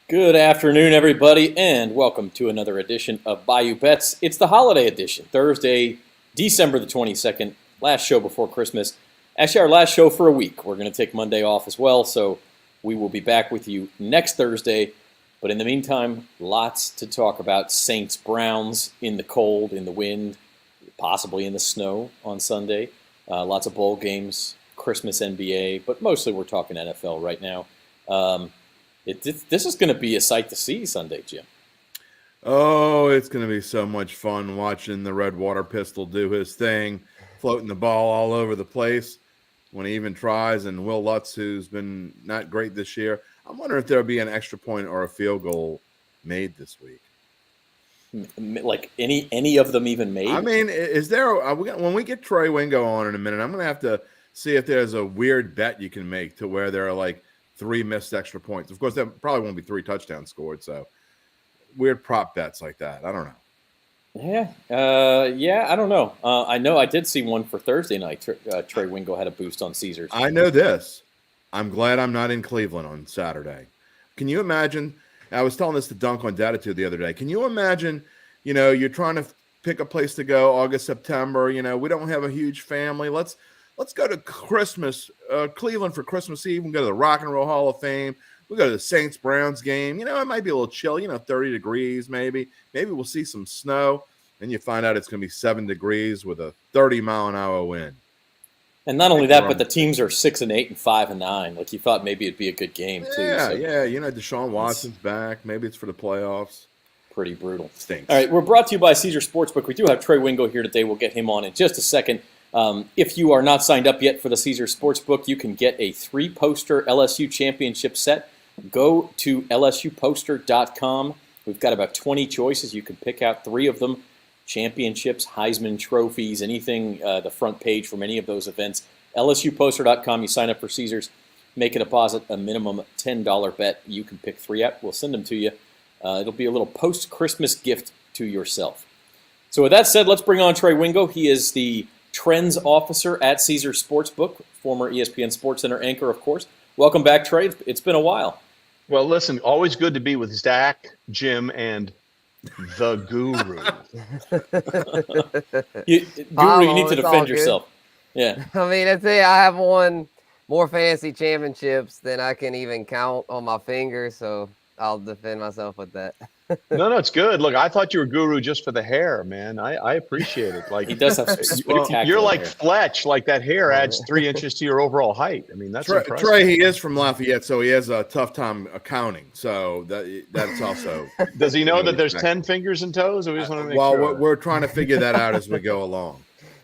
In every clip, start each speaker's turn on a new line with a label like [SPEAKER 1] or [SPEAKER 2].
[SPEAKER 1] Good afternoon, everybody, and welcome to another edition of Bayou Bets. It's the holiday edition, Thursday, December the 22nd, last show before Christmas. Actually, our last show for a week. We're going to take Monday off as well, so we will be back with you next Thursday. But in the meantime, lots to talk about. Saints, Browns in the cold, in the wind, possibly in the snow on Sunday. Lots of bowl games, Christmas NBA, but mostly we're talking NFL right now. This is going to be a sight to see Sunday, Jim.
[SPEAKER 2] Oh, it's going to be so much fun watching the Red Water Pistol do his thing, floating the ball all over the place when he even tries. And Will Lutz, who's been not great this year, I'm wondering if there'll be an extra point or a field goal made this week.
[SPEAKER 1] Like any of them even made?
[SPEAKER 2] I mean, is there when we get Trey Wingo on in a minute, I'm going to have to see if there's a weird bet you can make to where there are like 3 missed extra points. Of course, there probably won't be 3 touchdowns scored. So weird prop bets like that. I don't know.
[SPEAKER 1] Yeah, I don't know. I know I did see one for Thursday night. Trey Wingo had a boost on Caesars.
[SPEAKER 2] I know this. I'm glad I'm not in Cleveland on Saturday. Can you imagine? I was telling this to Dunk on Datitude the other day. Can you imagine, you're trying to pick a place to go August, September. We don't have a huge family. Let's go to Cleveland for Christmas Eve. We go to the Rock and Roll Hall of Fame. We go to the Saints-Browns game. It might be a little chill, 30 degrees maybe. Maybe we'll see some snow. And you find out it's going to be 7 degrees with a 30-mile-an-hour wind.
[SPEAKER 1] And not only that, but the teams are 6-8 and 5-9. Like you thought maybe it'd be a good game too.
[SPEAKER 2] Yeah. Deshaun Watson's back. Maybe it's for the playoffs.
[SPEAKER 1] Pretty brutal.
[SPEAKER 2] Stinks.
[SPEAKER 1] All right, we're brought to you by Caesar Sportsbook. We do have Trey Wingo here today. We'll get him on in just a second. If you are not signed up yet for the Caesar Sportsbook, you can get a 3-poster LSU championship set. Go to lsuposter.com. We've got about 20 choices. You can pick out 3 of them. Championships, Heisman trophies, anything, the front page from any of those events. lsuposter.com. You sign up for Caesars, make a deposit, a minimum $10 bet. You can pick 3 out. We'll send them to you. It'll be a little post-Christmas gift to yourself. So with that said, let's bring on Trey Wingo. He is the Trends Officer at Caesar Sportsbook, former ESPN SportCenter anchor, of course. Welcome back, Trey. It's been a while.
[SPEAKER 3] Well, listen, always good to be with Zach, Jim, and the Guru.
[SPEAKER 1] You need to defend yourself. Yeah.
[SPEAKER 4] I mean, I say I have won more fantasy championships than I can even count on my fingers, so I'll defend myself with that.
[SPEAKER 3] No, it's good. Look, I thought you were Guru just for the hair, man. I appreciate it. Like
[SPEAKER 1] he does have spectacular
[SPEAKER 3] you're like
[SPEAKER 1] hair.
[SPEAKER 3] Fletch. Like that hair adds 3 inches to your overall height. I mean, that's impressive.
[SPEAKER 2] Trey, he is from Lafayette, so he has a tough time accounting. So that's also.
[SPEAKER 3] Does he know that there's 10 fingers and toes? Or we just want to make sure?
[SPEAKER 2] We're trying to figure that out as we go along.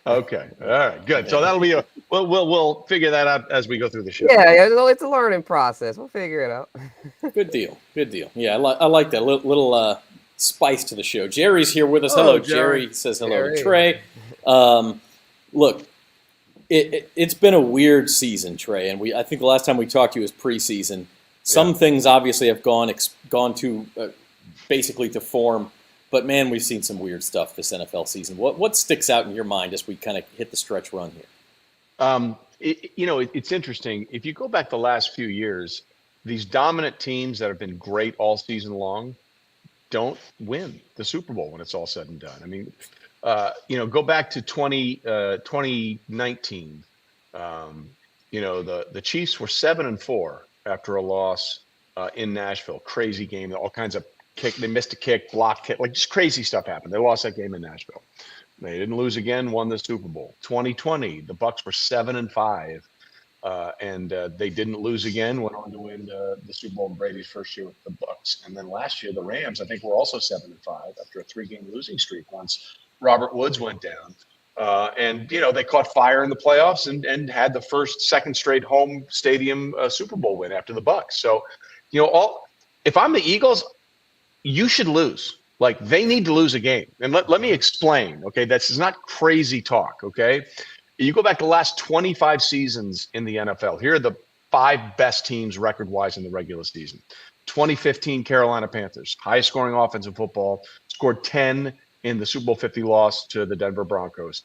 [SPEAKER 3] Okay. All right. Good. So that'll be we'll figure that out as we go through the show.
[SPEAKER 4] Yeah, it's a learning process. We'll figure it out.
[SPEAKER 1] Good deal. Yeah, I like that little spice to the show. Jerry's here with us. Hello, Jerry says hello to Trey. Look, it's been a weird season, Trey, and I think the last time we talked to you was preseason. Some things obviously have gone to basically to form. But, man, we've seen some weird stuff this NFL season. What sticks out in your mind as we kind of hit the stretch run here?
[SPEAKER 3] It's interesting. If you go back the last few years, these dominant teams that have been great all season long don't win the Super Bowl when it's all said and done. I mean, go back to 2019. The Chiefs were 7-4 after a loss in Nashville. Crazy game. All kinds of they missed a kick, block kick, like just crazy stuff happened. They lost that game in Nashville. They didn't lose again, won the Super Bowl. 2020, the Bucs were 7-5, and they didn't lose again, went on to win the Super Bowl in Brady's first year with the Bucs. And then last year, the Rams, I think, were also 7-5 after a 3-game losing streak once Robert Woods went down. They caught fire in the playoffs and had the second straight home stadium Super Bowl win after the Bucs. So, if I'm the Eagles, you should lose. Like, they need to lose a game. And let me explain, okay? This is not crazy talk, okay? You go back to the last 25 seasons in the NFL. Here are the 5 best teams record-wise in the regular season. 2015 Carolina Panthers, highest scoring offense in football, scored 10 in the Super Bowl 50 loss to the Denver Broncos.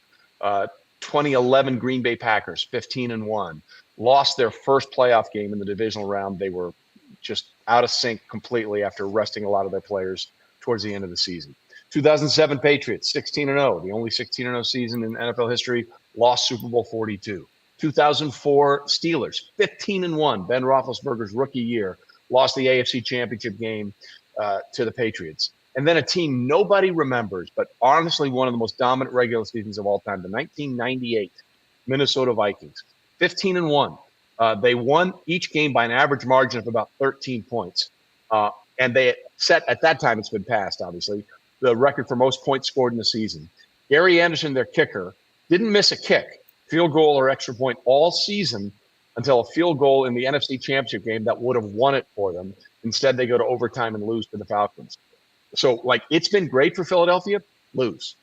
[SPEAKER 3] 2011 Green Bay Packers, 15-1, lost their first playoff game in the divisional round. They were just out of sync completely after resting a lot of their players towards the end of the season. 2007 Patriots, 16-0, the only 16-0 season in NFL history, lost Super Bowl 42. 2004 Steelers, 15-1, Ben Roethlisberger's rookie year, lost the AFC Championship game to the Patriots. And then a team nobody remembers, but honestly one of the most dominant regular seasons of all time, the 1998 Minnesota Vikings, 15-1. They won each game by an average margin of about 13 points. And they set, at that time, it's been passed, obviously, the record for most points scored in the season. Gary Anderson, their kicker, didn't miss a kick, field goal or extra point all season until a field goal in the NFC Championship game that would have won it for them. Instead, they go to overtime and lose to the Falcons. So, it's been great for Philadelphia. Lose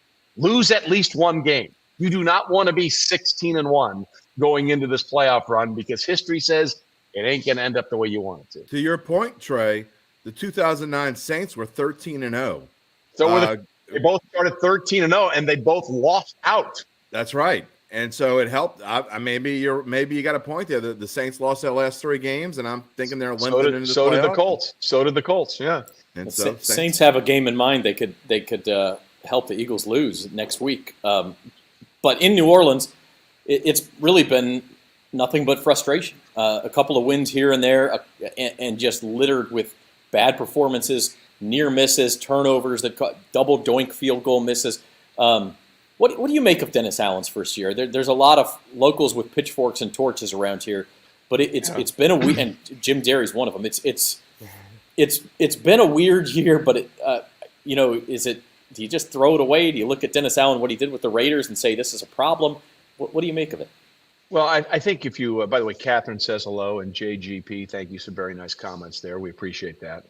[SPEAKER 3] at least one game. You do not want to be 16-1 going into this playoff run because history says it ain't going to end up the way you want it to.
[SPEAKER 2] To your point, Trey, the 2009 Saints were 13-0.
[SPEAKER 3] So they both started 13-0, and they both lost out.
[SPEAKER 2] That's right. And so it helped. Maybe you got a point there. The Saints lost their last 3 games, and I'm thinking they're limping into the
[SPEAKER 3] So
[SPEAKER 2] playoff.
[SPEAKER 3] did the Colts. So did the Colts. Yeah.
[SPEAKER 2] And so
[SPEAKER 1] Saints have a game in mind. They could help the Eagles lose next week. But in New Orleans, it's really been nothing but frustration. A couple of wins here and there, and just littered with bad performances, near misses, turnovers, double doink field goal misses. What do you make of Dennis Allen's first year? There's a lot of locals with pitchforks and torches around here, but it's been a weird, and Jim Derry's one of them. It's been a weird year, but do you just throw it away? Do you look at Dennis Allen, what he did with the Raiders, and say this is a problem? What do you make of it?
[SPEAKER 3] Well, I think if you, by the way, Catherine says hello, and JGP, thank you. Some very nice comments there. We appreciate that.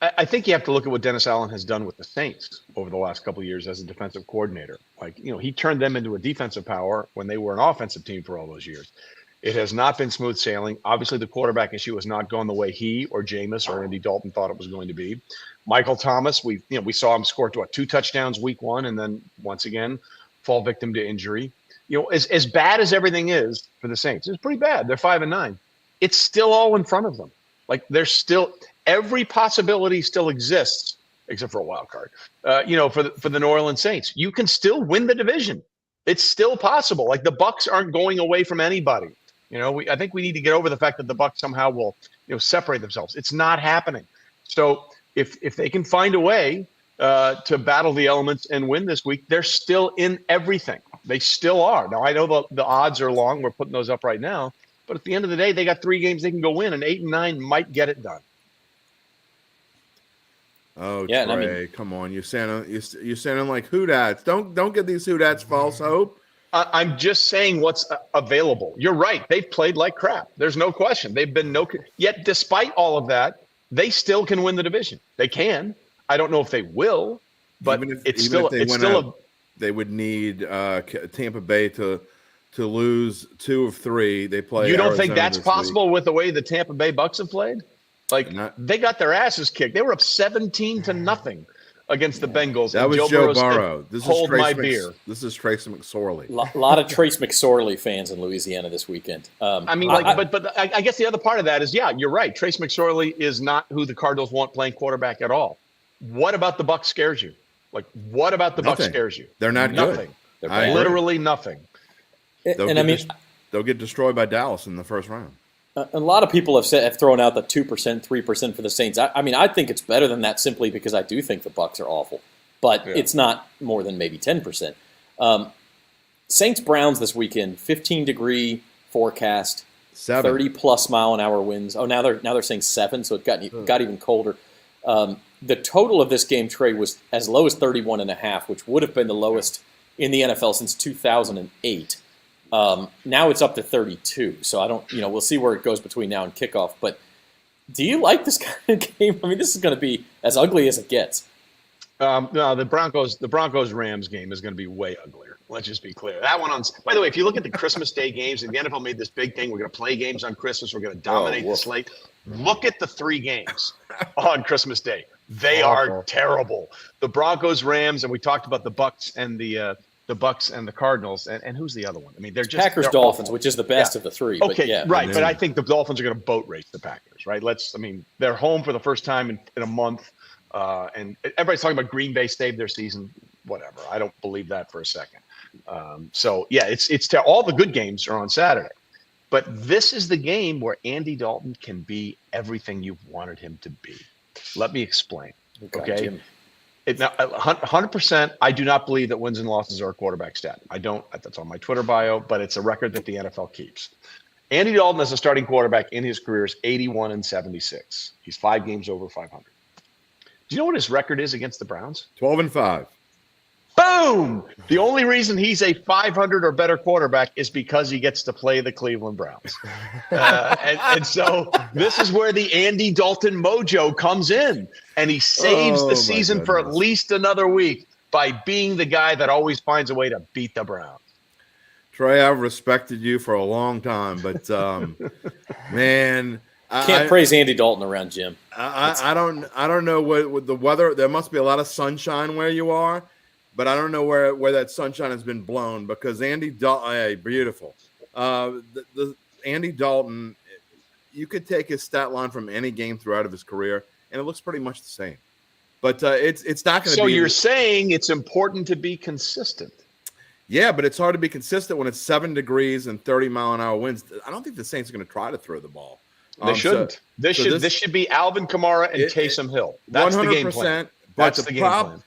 [SPEAKER 3] I think you have to look at what Dennis Allen has done with the Saints over the last couple of years as a defensive coordinator. He turned them into a defensive power when they were an offensive team for all those years. It has not been smooth sailing. Obviously, the quarterback issue has not gone the way he or Jameis or Andy Dalton thought it was going to be. Michael Thomas, we saw him score 2 touchdowns week 1, and then once again fall victim to injury. As bad as everything is for the Saints, it's pretty bad. They're 5-9. It's still all in front of them. There's still every possibility still exists, except for a wild card. For the New Orleans Saints, you can still win the division. It's still possible. The Bucs aren't going away from anybody. I think we need to get over the fact that the Bucs somehow will, separate themselves. It's not happening. So if they can find a way to battle the elements and win this week, they're still in everything. They still are. Now I know the odds are long. We're putting those up right now. But at the end of the day, they got 3 games they can go win, and 8-9 might get it done.
[SPEAKER 2] Oh, yeah, Trey, come on! You're sounding like Houdats. Don't get these Houdats false hope.
[SPEAKER 3] I'm just saying what's available. You're right. They've played like crap. There's no question. They've been yet despite all of that, they still can win the division. They can. I don't know if they will, but
[SPEAKER 2] they would need Tampa Bay to lose 2 of 3. They play.
[SPEAKER 3] You don't
[SPEAKER 2] Arizona
[SPEAKER 3] think that's possible with the way the Tampa Bay Bucs have played? They got their asses kicked. They were up 17-0 against the Bengals.
[SPEAKER 2] That was Joe Burrow.
[SPEAKER 3] Hold my beer.
[SPEAKER 2] This is Trace McSorley.
[SPEAKER 1] A lot of Trace McSorley fans in Louisiana this weekend.
[SPEAKER 3] But I guess the other part of that is, yeah, you're right. Trace McSorley is not who the Cardinals want playing quarterback at all. What about the Bucs scares you? What about the Bucs scares you?
[SPEAKER 2] They're not
[SPEAKER 3] nothing.
[SPEAKER 2] Good.
[SPEAKER 3] They're literally nothing.
[SPEAKER 2] They'll get destroyed by Dallas in the first round.
[SPEAKER 1] A lot of people have thrown out the 2%, 3% for the Saints. I think it's better than that simply because I do think the Bucs are awful, but it's not more than maybe 10%. Saints-Browns this weekend, 15-degree forecast, 30-plus mile-an-hour winds. Oh, now they're saying 7, so it got even colder. The total of this game, Trey, was as low as 31.5, which would have been the lowest in the NFL since 2008. Now it's up to 32, so I don't, we'll see where it goes between now and kickoff. But do you like this kind of game? This is going to be as ugly as it gets.
[SPEAKER 3] No, the Broncos-Rams game is going to be way uglier. Let's just be clear. That one by the way, if you look at the Christmas Day games, and the NFL made this big thing, we're going to play games on Christmas. We're going to dominate the slate. Look at the 3 games on Christmas Day. They are terrible. The Broncos-Rams, and we talked about the Bucs and the the Bucks and the Cardinals, and who's the other one? I mean, they're
[SPEAKER 1] Packers Dolphins, which is the best of the three.
[SPEAKER 3] Okay,
[SPEAKER 1] but yeah.
[SPEAKER 3] right. But I think the Dolphins are going to boat race the Packers, right? They're home for the first time in a month, and everybody's talking about Green Bay saved their season. Whatever. I don't believe that for a second. All the good games are on Saturday, but this is the game where Andy Dalton can be everything you've wanted him to be. Let me explain. Okay. 100%. I do not believe that wins and losses are a quarterback stat. I don't. That's on my Twitter bio, but it's a record that the NFL keeps. Andy Dalton as a starting quarterback in his career is 81-76. He's 5 games over 500. Do you know what his record is against the Browns?
[SPEAKER 2] 12-5.
[SPEAKER 3] Boom! The only reason he's a 500 or better quarterback is because he gets to play the Cleveland Browns. And so this is where the Andy Dalton mojo comes in. And he saves the season for at least another week by being the guy that always finds a way to beat the Browns.
[SPEAKER 2] Trey, I've respected you for a long time, but man,
[SPEAKER 1] can't praise Andy Dalton around Jim.
[SPEAKER 2] I don't know what the weather. There must be a lot of sunshine where you are. But I don't know where that sunshine has been blown because Andy Dalton, beautiful. The Andy Dalton, you could take his stat line from any game throughout of his career, and it looks pretty much the same. But it's not going to be.
[SPEAKER 3] So you're saying it's important to be consistent.
[SPEAKER 2] Yeah, but it's hard to be consistent when it's 7 degrees and 30-mile-an-hour winds. I don't think the Saints are going to try to throw the ball.
[SPEAKER 3] They shouldn't. This should be Alvin Kamara and Taysom Hill. That's 100%. The game plan.
[SPEAKER 2] But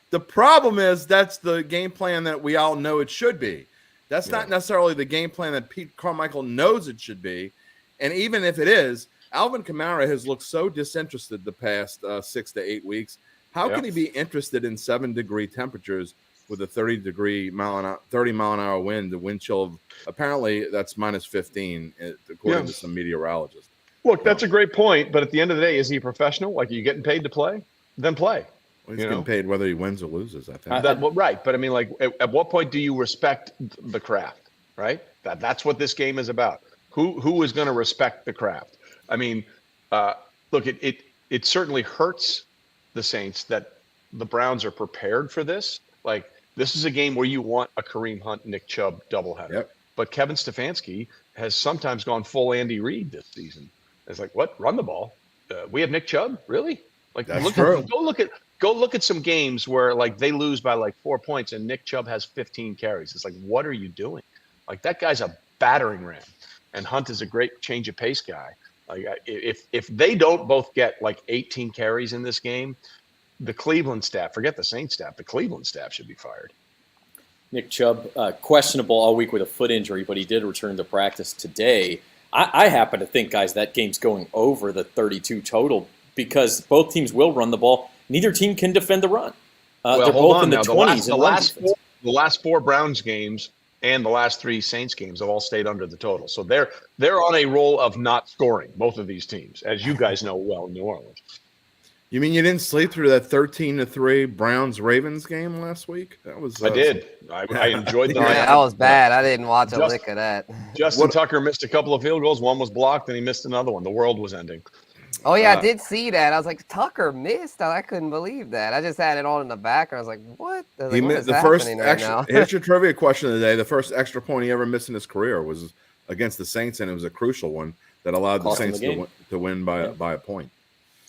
[SPEAKER 2] the problem is that's the game plan that we all know it should be. That's not necessarily the game plan that Pete Carmichael knows it should be. And even if it is, Alvin Kamara has looked so disinterested the past 6 to 8 weeks. How can he be interested in 7-degree temperatures with a 30-mile-an-hour wind, the wind chill of apparently that's minus 15 according to some meteorologists.
[SPEAKER 3] Look, that's a great point. But at the end of the day, is he a professional? Like, are you getting paid to play? Then play.
[SPEAKER 2] Well, he's getting paid whether he wins or loses, I think.
[SPEAKER 3] Right. But I mean, like, at what point do you respect the craft, right? That's what this game is about. Who is going to respect the craft? I mean, look, it certainly hurts the Saints that the Browns are prepared for this. Like, this is a game where you want a Kareem Hunt, Nick Chubb doubleheader. Yep. But Kevin Stefanski has sometimes gone full Andy Reid this season. It's like, what? Run the ball. We have Nick Chubb? Really? Like, go look at some games where, like, they lose by like 4 points and Nick Chubb has 15 carries. It's like, what are you doing? Like, that guy's a battering ram, and Hunt is a great change of pace guy. Like, if they don't both get like 18 carries in this game, the Cleveland staff, forget the Saints staff, the Cleveland staff should be fired.
[SPEAKER 1] Nick Chubb, questionable all week with a foot injury, but he did return to practice today. I happen to think, guys, that game's going over the 32 total because both teams will run the ball. Neither team can defend the run. They're both in the 20s.
[SPEAKER 3] The last 4 Browns games and the last 3 Saints games have all stayed under the total. So they're on a roll of not scoring, both of these teams, as you guys know well in New Orleans.
[SPEAKER 2] You mean you didn't sleep through that 13-3 Browns-Ravens game last week? That was.
[SPEAKER 3] I did. I enjoyed the.
[SPEAKER 4] Yeah, that was bad. I didn't watch a lick of that.
[SPEAKER 3] Justin Tucker missed a couple of field goals. One was blocked, and he missed another one. The world was ending.
[SPEAKER 4] Oh, yeah, I did see that. I was like, Tucker missed? I couldn't believe that. I just had it on in the back, and I was like, what? What is happening right now?
[SPEAKER 2] Here's your trivia question of the day. The first extra point he ever missed in his career was against the Saints, and it was a crucial one that allowed the Saints to win by a point.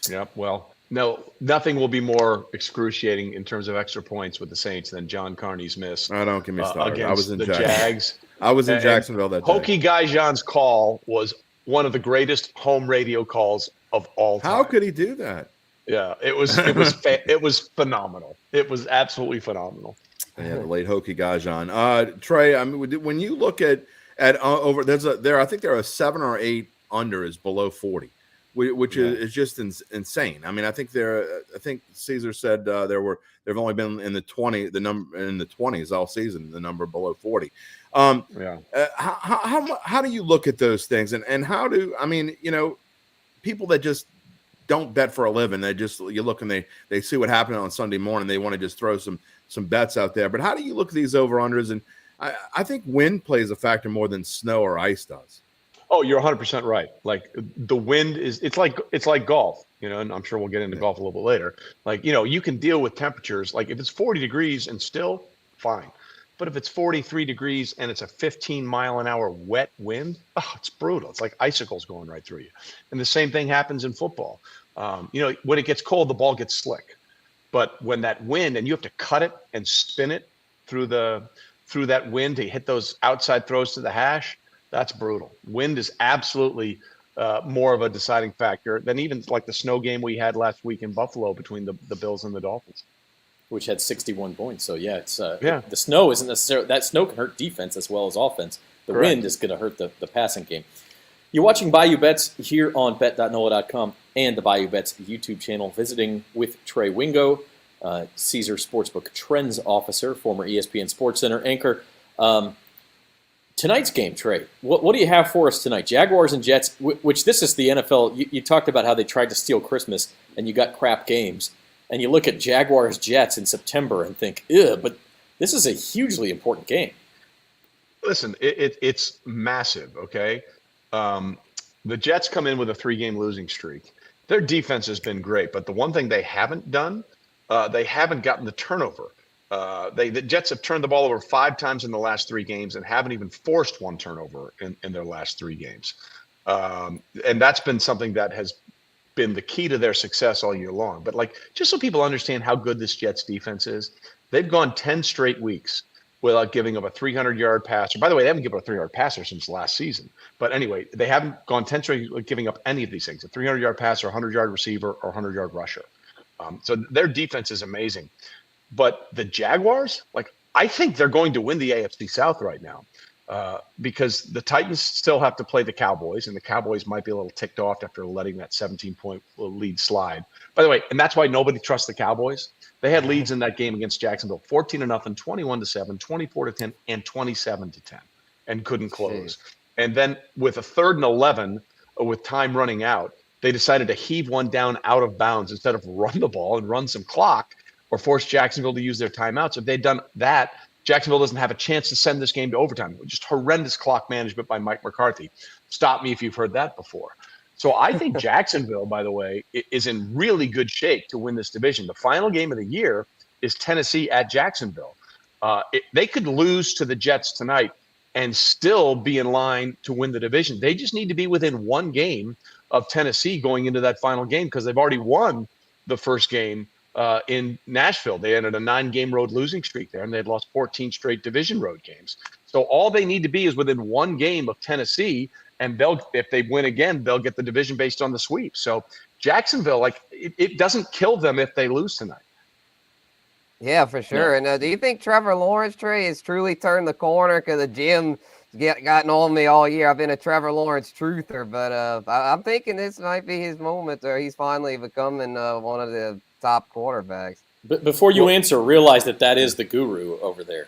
[SPEAKER 3] Yep, well, no, nothing will be more excruciating in terms of extra points with the Saints than John Carney's miss.
[SPEAKER 2] I don't get me started.
[SPEAKER 3] I was in the Jags.
[SPEAKER 2] I was in Jacksonville that day.
[SPEAKER 3] Hokie Gajan's call was one of the greatest home radio calls of all time.
[SPEAKER 2] How could he do that?
[SPEAKER 3] Yeah, it was phenomenal. It was absolutely phenomenal.
[SPEAKER 2] Yeah, the late Hokie Gajan. Trey, I mean, when you look at over I think there are 7 or 8 unders below 40. Which is just insane. I mean, I think Caesar said they've only been in the 20s all season. The number below 40. How do you look at those things, and how do people that just don't bet for a living, you look and they see what happened on Sunday morning, they want to just throw some bets out there. But how do you look at these over unders? And I think wind plays a factor more than snow or ice does.
[SPEAKER 3] Oh, you're 100% right. Like, the wind it's like golf, and I'm sure we'll get into golf a little bit later. Like, you can deal with temperatures. Like, if it's 40 degrees and still, fine. But if it's 43 degrees and it's a 15-mile-an-hour wet wind, it's brutal. It's like icicles going right through you. And the same thing happens in football. When it gets cold, the ball gets slick. But when that wind, and you have to cut it and spin it through that wind to hit those outside throws to the hash, that's brutal. Wind is absolutely more of a deciding factor than even like the snow game we had last week in Buffalo between the Bills and the Dolphins,
[SPEAKER 1] which had 61 points. So yeah, it's the snow isn't necessarily, that snow can hurt defense as well as offense. The
[SPEAKER 3] Correct.
[SPEAKER 1] wind is going to hurt the passing game. You're watching Bayou Bets here on bet.nola.com and the Bayou Bets YouTube channel, visiting with Trey Wingo, Caesar Sportsbook Trends Officer, former ESPN SportCenter anchor. Tonight's game, Trey, what do you have for us tonight? Jaguars and Jets, which this is the NFL. You talked about how they tried to steal Christmas and you got crap games. And you look at Jaguars Jets in September and think, but this is a hugely important game.
[SPEAKER 3] Listen, it's massive, okay? The Jets come in with a 3-game losing streak. Their defense has been great, but the one thing they haven't done, they haven't gotten the turnover. The Jets have turned the ball over 5 times in the last 3 games and haven't even forced 1 turnover in their last 3 games. And that's been something that has been the key to their success all year long. But just so people understand how good this Jets defense is, they've gone 10 straight weeks without giving up a 300-yard passer. By the way, they haven't given up a 300-yard passer since last season. But anyway, they haven't gone 10 straight giving up any of these things, a 300-yard passer, a 100-yard receiver, or a 100-yard rusher. So their defense is amazing. But the Jaguars, I think they're going to win the AFC South right now. Because the Titans still have to play the Cowboys, and the Cowboys might be a little ticked off after letting that 17-point lead slide. By the way, and that's why nobody trusts the Cowboys. They had leads in that game against Jacksonville, 14-0, 21-7, 24-10, and 27-10, and couldn't close.
[SPEAKER 4] Jeez.
[SPEAKER 3] And then with a 3rd and 11, with time running out, they decided to heave one down out of bounds instead of run the ball and run some clock or force Jacksonville to use their timeouts. If they'd done that, Jacksonville doesn't have a chance to send this game to overtime. Just horrendous clock management by Mike McCarthy. Stop me if you've heard that before. So I think Jacksonville, by the way, is in really good shape to win this division. The final game of the year is Tennessee at Jacksonville. They could lose to the Jets tonight and still be in line to win the division. They just need to be within 1 game of Tennessee going into that final game because they've already won the first game in Nashville. They ended a 9-game road losing streak there, and they'd lost 14 straight division road games. So all they need to be is within 1 game of Tennessee, and if they win again, they'll get the division based on the sweep. So Jacksonville, it doesn't kill them if they lose tonight.
[SPEAKER 4] Yeah, for sure.
[SPEAKER 1] Yeah.
[SPEAKER 4] And do you think Trevor Lawrence, Trey, has truly turned the corner? Because the gym gotten on me all year. I've been a Trevor Lawrence truther, but I'm thinking this might be his moment, or he's finally becoming one of the top quarterbacks.
[SPEAKER 1] But before you answer, realize that is the guru over there.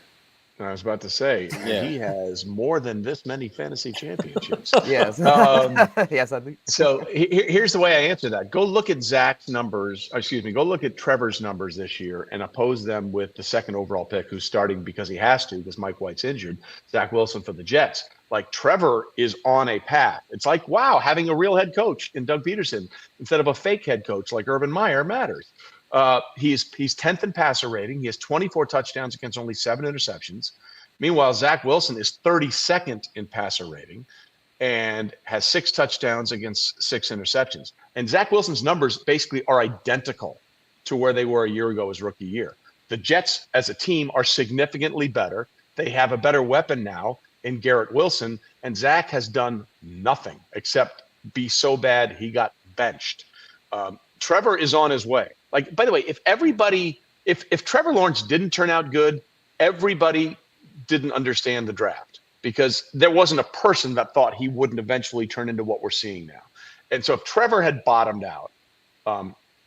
[SPEAKER 3] I was about to say,
[SPEAKER 1] Yeah.
[SPEAKER 3] He has more than this many fantasy championships.
[SPEAKER 4] Yes. Yes, I do.
[SPEAKER 3] So here's the way I answer that. Go look at Zach's numbers. Go look at Trevor's numbers this year and oppose them with the 2nd overall pick, who's starting because he has to, because Mike White's injured, Zach Wilson for the Jets. Trevor is on a path. It's wow, having a real head coach in Doug Peterson instead of a fake head coach like Urban Meyer matters. He's 10th in passer rating. He has 24 touchdowns against only 7 interceptions. Meanwhile, Zach Wilson is 32nd in passer rating and has 6 touchdowns against 6 interceptions. And Zach Wilson's numbers basically are identical to where they were a year ago his rookie year. The Jets as a team are significantly better. They have a better weapon now in Garrett Wilson, and Zach has done nothing except be so bad he got benched. Trevor is on his way. By the way, if Trevor Lawrence didn't turn out good, everybody didn't understand the draft because there wasn't a person that thought he wouldn't eventually turn into what we're seeing now. And so if Trevor had bottomed out,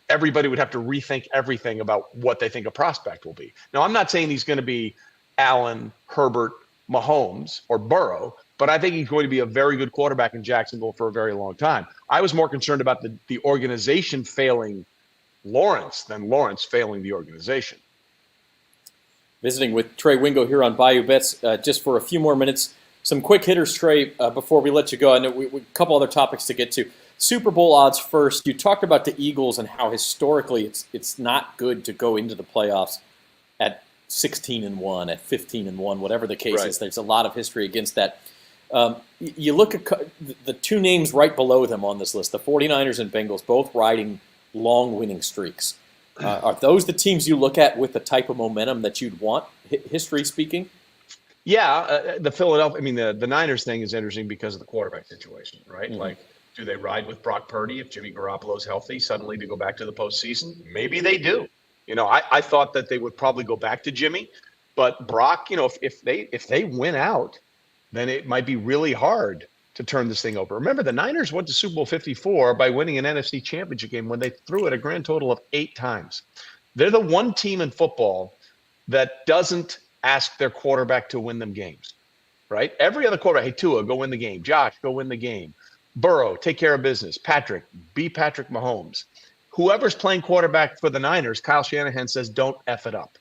[SPEAKER 3] everybody would have to rethink everything about what they think a prospect will be. Now, I'm not saying he's going to be Allen, Herbert, Mahomes, or Burrow, but I think he's going to be a very good quarterback in Jacksonville for a very long time. I was more concerned about the organization failing Lawrence than Lawrence failing the organization.
[SPEAKER 1] Visiting with Trey Wingo here on Bayou Bets just for a few more minutes. Some quick hitters, Trey, before we let you go. I know we a couple other topics to get to. Super Bowl odds first. You talked about the Eagles and how historically it's not good to go into the playoffs at 16-1, at 15-1, whatever the case
[SPEAKER 3] Right.
[SPEAKER 1] is. There's a lot of history against that. You look at the two names right below them on this list, the 49ers and Bengals, both riding long winning streaks. Are those the teams you look at with the type of momentum that you'd want, history speaking?
[SPEAKER 3] Yeah, the Niners thing is interesting because of the quarterback situation, right?
[SPEAKER 1] Mhm.
[SPEAKER 3] Like, do they ride with Brock Purdy if Jimmy Garoppolo's healthy suddenly to go back to the postseason? Maybe they do. I thought that they would probably go back to Jimmy, but Brock, if they win out, then it might be really hard to turn this thing over. Remember, the Niners went to Super Bowl 54 by winning an NFC Championship game when they threw it a grand total of 8 times. They're the one team in football that doesn't ask their quarterback to win them games, right? Every other quarterback, hey, Tua, go win the game. Josh, go win the game. Burrow, take care of business. Patrick, be Patrick Mahomes. Whoever's playing quarterback for the Niners, Kyle Shanahan says, don't F it up,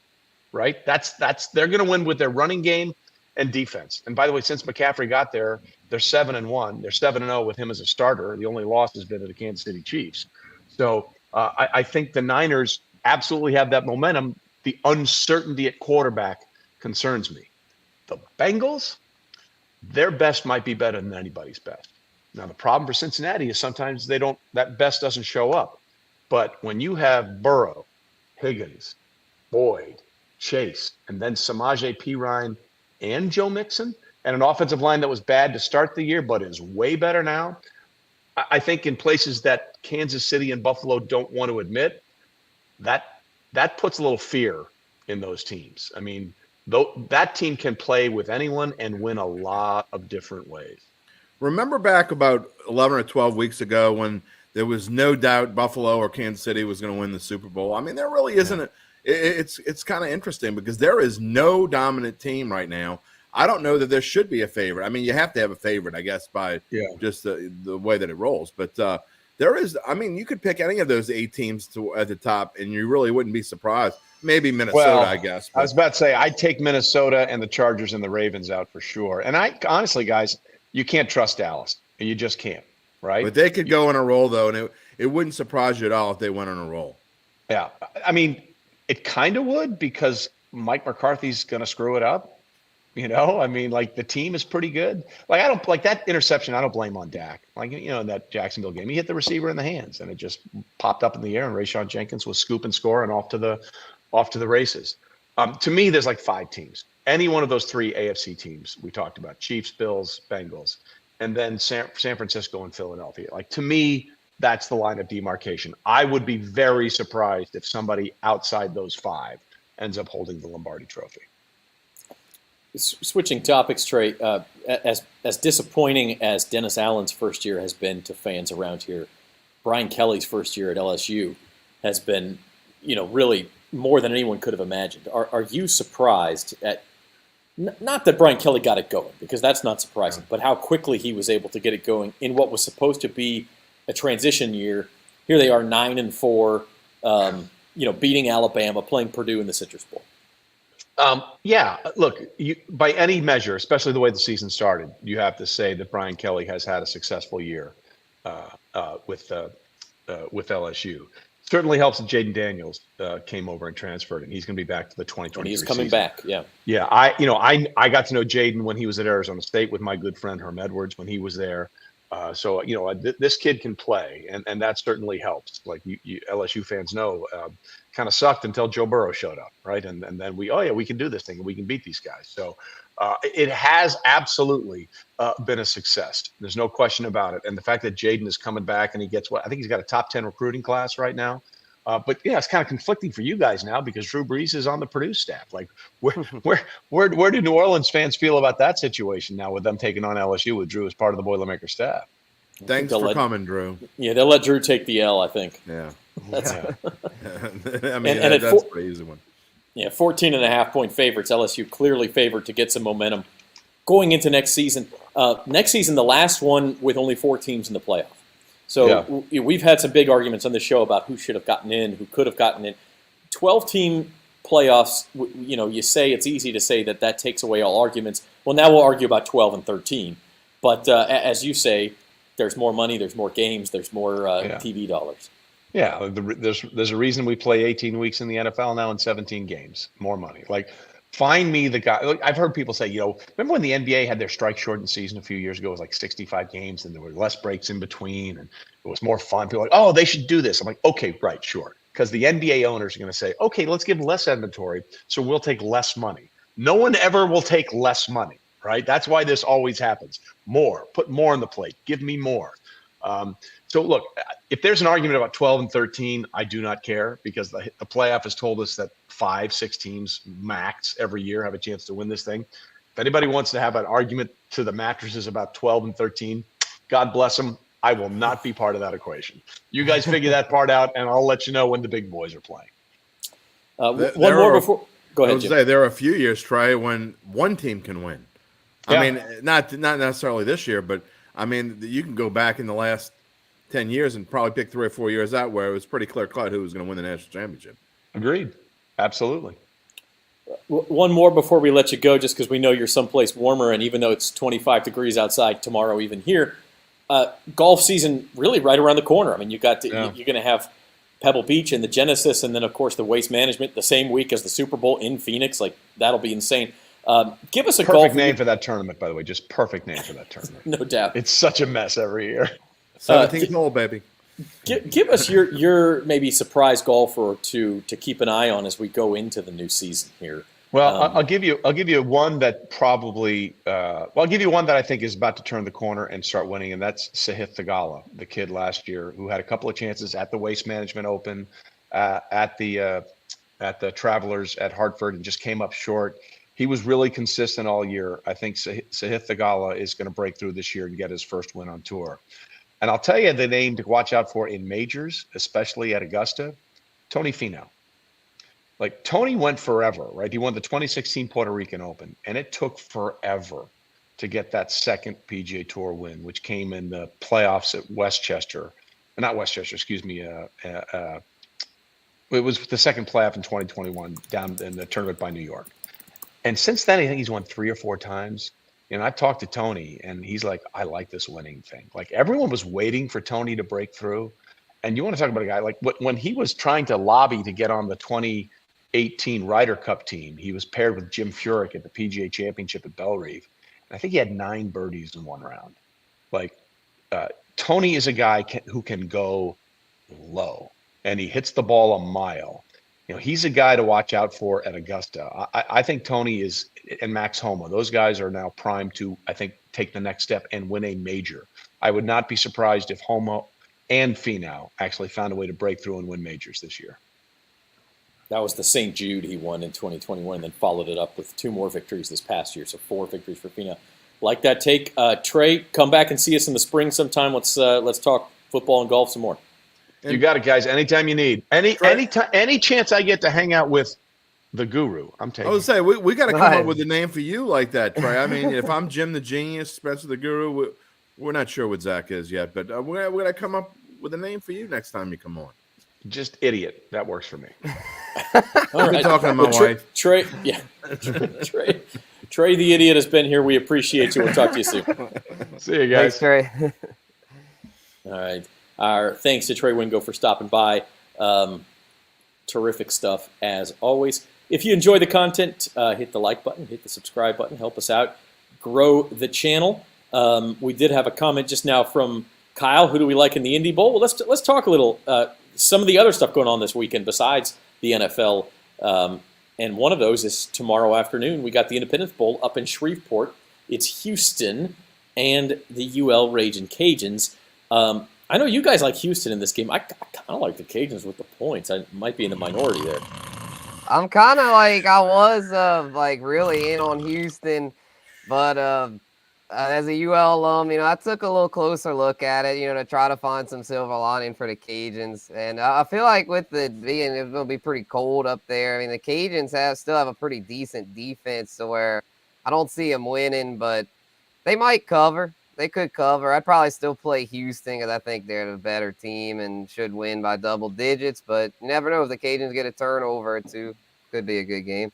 [SPEAKER 3] right? They're going to win with their running game and defense. And by the way, since McCaffrey got there, they're 7-1. They're 7-0 with him as a starter. The only loss has been to the Kansas City Chiefs. So I think the Niners absolutely have that momentum. The uncertainty at quarterback concerns me. The Bengals, their best might be better than anybody's best. Now, the problem for Cincinnati is sometimes that best doesn't show up. But when you have Burrow, Higgins, Boyd, Chase, and then Samaje Perine and Joe Mixon, and an offensive line that was bad to start the year but is way better now, I think in places that Kansas City and Buffalo don't want to admit, that puts a little fear in those teams. I mean, that team can play with anyone and win a lot of different ways.
[SPEAKER 2] Remember back about 11 or 12 weeks ago when there was no doubt Buffalo or Kansas City was going to win the Super Bowl? I mean, there really isn't. It's kind of interesting because there is no dominant team right now. I don't know that there should be a favorite. I mean, you have to have a favorite, I guess, by just the way that it rolls. But there is. I mean, you could pick any of those 8 teams at the top, and you really wouldn't be surprised. Maybe Minnesota, I guess.
[SPEAKER 3] I was about to say I'd take Minnesota and the Chargers and the Ravens out for sure. And I honestly, guys, you can't trust Dallas. You just can't, right?
[SPEAKER 2] But they could go on a roll, though, and it wouldn't surprise you at all if they went on a roll.
[SPEAKER 3] Yeah. I mean, it kind of would because Mike McCarthy's going to screw it up. I mean, like the team is pretty good. Like I don't like that interception. I don't blame on Dak. Like, in that Jacksonville game, he hit the receiver in the hands and it just popped up in the air and Rayshon Jenkins was scoop and score and off to the races. To me, there's like 5 teams. Any one of those 3 AFC teams we talked about, Chiefs, Bills, Bengals, and then San Francisco and Philadelphia. Like to me, that's the line of demarcation. I would be very surprised if somebody outside those 5 ends up holding the Lombardi Trophy.
[SPEAKER 1] Switching topics, Trey, as disappointing as Dennis Allen's first year has been to fans around here, Brian Kelly's first year at LSU has been, really more than anyone could have imagined. Are you surprised at, not that Brian Kelly got it going, because that's not surprising, but how quickly he was able to get it going in what was supposed to be a transition year? Here they are 9-4, beating Alabama, playing Purdue in the Citrus Bowl.
[SPEAKER 3] Yeah, look, by any measure, especially the way the season started, you have to say that Brian Kelly has had a successful year with LSU. Certainly helps that Jaden Daniels came over and transferred, and he's going to be back to the 2023
[SPEAKER 1] He's coming
[SPEAKER 3] season.
[SPEAKER 1] back, yeah.
[SPEAKER 3] Yeah, I got to know Jaden when he was at Arizona State with my good friend Herm Edwards when he was there. So this kid can play, and that certainly helps. Like you LSU fans know, kind of sucked until Joe Burrow showed up, right? And then we can do this thing and we can beat these guys. So it has absolutely been a success. There's no question about it. And the fact that Jaden is coming back and he gets I think he's got a top 10 recruiting class right now. But yeah, it's kind of conflicting for you guys now because Drew Brees is on the Purdue staff. Like, where do New Orleans fans feel about that situation now with them taking on LSU with Drew as part of the Boilermaker staff?
[SPEAKER 2] Thanks for coming, Drew.
[SPEAKER 1] Yeah, they'll let Drew take the L, I think.
[SPEAKER 2] Yeah.
[SPEAKER 1] I
[SPEAKER 2] mean, that's a pretty easy one.
[SPEAKER 1] Yeah, 14.5-point favorites. LSU clearly favored to get some momentum going into next season. The last one with only 4 teams in the playoff. So we've had some big arguments on the show about who should have gotten in, who could have gotten in. 12-team playoffs, you say it's easy to say that takes away all arguments. Well, now we'll argue about 12 and 13. But as you say, there's more money, there's more games, there's more TV dollars.
[SPEAKER 3] Yeah, there's a reason we play 18 weeks in the NFL now and 17 games, more money. Like, find me the guy. Like, I've heard people say, remember when the NBA had their strike shortened season a few years ago? It was like 65 games, and there were less breaks in between, and it was more fun. People were like, oh, they should do this. I'm like, okay, right, sure, because the NBA owners are going to say, okay, let's give less inventory, so we'll take less money. No one ever will take less money, right? That's why this always happens. More, put more on the plate, give me more. So look, if there's an argument about 12 and 13, I do not care, because the playoff has told us that 5-6 teams max every year have a chance to win this thing. If anybody wants to have an argument to the mattresses about 12 and 13, God bless them. I will not be part of that equation. You guys figure that part out, and I'll let you know when the big boys are playing.
[SPEAKER 1] One more before. Go ahead, Jim.
[SPEAKER 2] There are a few years, Trey, when one team can win.
[SPEAKER 3] Yeah.
[SPEAKER 2] I mean, not necessarily this year, but I mean, you can go back in the last 10 years and probably pick 3 or 4 years out where it was pretty clear-cut who was going to win the national championship.
[SPEAKER 3] Agreed. Absolutely.
[SPEAKER 1] One more before we let you go, just because we know you're someplace warmer, and even though it's 25 degrees outside tomorrow, even here, golf season really right around the corner. I mean, you're going to have Pebble Beach and the Genesis, and then, of course, the Waste Management the same week as the Super Bowl in Phoenix. Like, that'll be insane. Give us a
[SPEAKER 3] perfect name for that tournament, by the way. Just perfect name for that tournament.
[SPEAKER 1] No doubt.
[SPEAKER 3] It's such a mess every year.
[SPEAKER 2] 17th hole, baby.
[SPEAKER 1] Give us your maybe surprise golfer or two to keep an eye on as we go into the new season here.
[SPEAKER 3] Well, I'll give you one that probably I'll give you one that I think is about to turn the corner and start winning, and that's Sahith Theegala, the kid last year who had a couple of chances at the Waste Management Open, at the Travelers at Hartford, and just came up short. He was really consistent all year. I think Sahith Theegala is going to break through this year and get his first win on tour. And I'll tell you the name to watch out for in majors, especially at Augusta, Tony Finau. Like, Tony went forever, right? He won the 2016 Puerto Rican Open, and it took forever to get that second PGA Tour win, which came in the playoffs at Westchester. Not Westchester, excuse me. It was the second playoff in 2021 down in the tournament by New York. And since then, I think he's won 3 or 4 times. And I talked to Tony, and he's like, I like this winning thing. Like, everyone was waiting for Tony to break through. And you want to talk about a guy like when he was trying to lobby to get on the 2018 Ryder Cup team, he was paired with Jim Furyk at the PGA Championship at Bellerive. And I think he had 9 birdies in one round. Like, Tony is a guy who can go low, and he hits the ball a mile. He's a guy to watch out for at Augusta. I think Tony is, and Max Homa, those guys are now primed to, I think, take the next step and win a major. I would not be surprised if Homa and Finau actually found a way to break through and win majors this year.
[SPEAKER 1] That was the St. Jude he won in 2021, and then followed it up with 2 more victories this past year, so 4 victories for Finau. Like that take. Trey, come back and see us in the spring sometime. Let's talk football and golf some more.
[SPEAKER 3] You got it, guys. Anytime you need. Any chance I get to hang out with the guru, I'm taking.
[SPEAKER 2] I was say we got to come up with a name for you like that, Trey. I mean, if I'm Jim the Genius, Spencer the Guru, we're not sure what Zach is yet, but we're going to come up with a name for you next time you come on.
[SPEAKER 3] Just idiot. That works for me.
[SPEAKER 2] I've been talking to my wife.
[SPEAKER 1] Trey, Trey the idiot has been here. We appreciate you. We'll talk to you soon.
[SPEAKER 3] See you guys.
[SPEAKER 4] Thanks, Trey.
[SPEAKER 1] All right. Our thanks to Trey Wingo for stopping by. Terrific stuff as always. If you enjoy the content, hit the like button, hit the subscribe button, help us out, grow the channel. We did have a comment just now from Kyle. Who do we like in the Indy Bowl? Well, let's talk a little some of the other stuff going on this weekend besides the NFL. And one of those is tomorrow afternoon. We got the Independence Bowl up in Shreveport. It's Houston and the UL Ragin' Cajuns. I know you guys like Houston in this game. I kind of like the Cajuns with the points. I might be in the minority there.
[SPEAKER 4] I'm kind of like, I was really in on Houston, but as a UL alum, I took a little closer look at it, to try to find some silver lining for the Cajuns. And I feel like with it being, it's going to be pretty cold up there. I mean, the Cajuns still have a pretty decent defense to where I don't see them winning, but they might cover. They could cover. I'd probably still play Houston because I think they're the better team and should win by double digits. But you never know if the Cajuns get a turnover or 2. Could be a good game.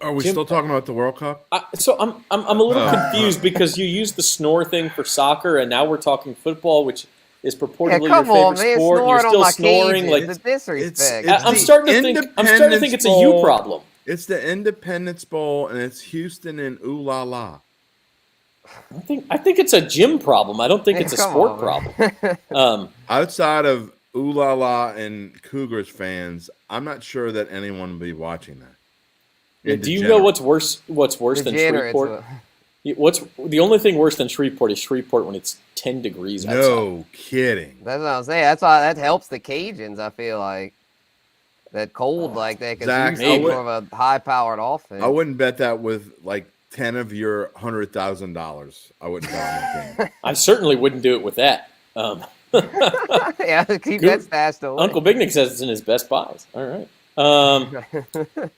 [SPEAKER 2] Are we still talking about the World Cup?
[SPEAKER 1] So I'm a little confused because you used the snore thing for soccer, and now we're talking football, which is purportedly
[SPEAKER 4] come
[SPEAKER 1] your
[SPEAKER 4] on,
[SPEAKER 1] favorite
[SPEAKER 4] man,
[SPEAKER 1] sport. And you're
[SPEAKER 4] snoring on
[SPEAKER 1] still
[SPEAKER 4] my
[SPEAKER 1] snoring.
[SPEAKER 4] Cajuns.
[SPEAKER 1] Like
[SPEAKER 4] The disrespect.
[SPEAKER 2] it's
[SPEAKER 1] I'm
[SPEAKER 2] the
[SPEAKER 1] starting to think. I'm starting to think it's a you
[SPEAKER 2] Independence
[SPEAKER 1] problem.
[SPEAKER 2] It's the Independence Bowl, and it's Houston and ooh la la.
[SPEAKER 1] I think it's a gym problem. I don't think
[SPEAKER 4] Yeah,
[SPEAKER 1] it's a
[SPEAKER 4] come
[SPEAKER 1] sport
[SPEAKER 4] on,
[SPEAKER 1] problem.
[SPEAKER 2] Outside of ooh la la and Cougars fans, I'm not sure that anyone will be watching that.
[SPEAKER 1] Do you know what's worse? What's worse than
[SPEAKER 4] Degenerates.
[SPEAKER 1] Shreveport? What's the only thing worse than Shreveport is Shreveport when it's 10 degrees outside.
[SPEAKER 2] No kidding.
[SPEAKER 4] That's what I'm saying. That's why that helps the Cajuns. I feel like that cold like that because
[SPEAKER 2] Zach,
[SPEAKER 4] Houston's more of a high-powered offense.
[SPEAKER 2] I wouldn't bet that with like 10 of your $100,000. I wouldn't bet on that game.
[SPEAKER 1] I certainly wouldn't do it with that.
[SPEAKER 4] Yeah, keep that stashed away.
[SPEAKER 1] Uncle Big Nick says it's in his best buys. All right.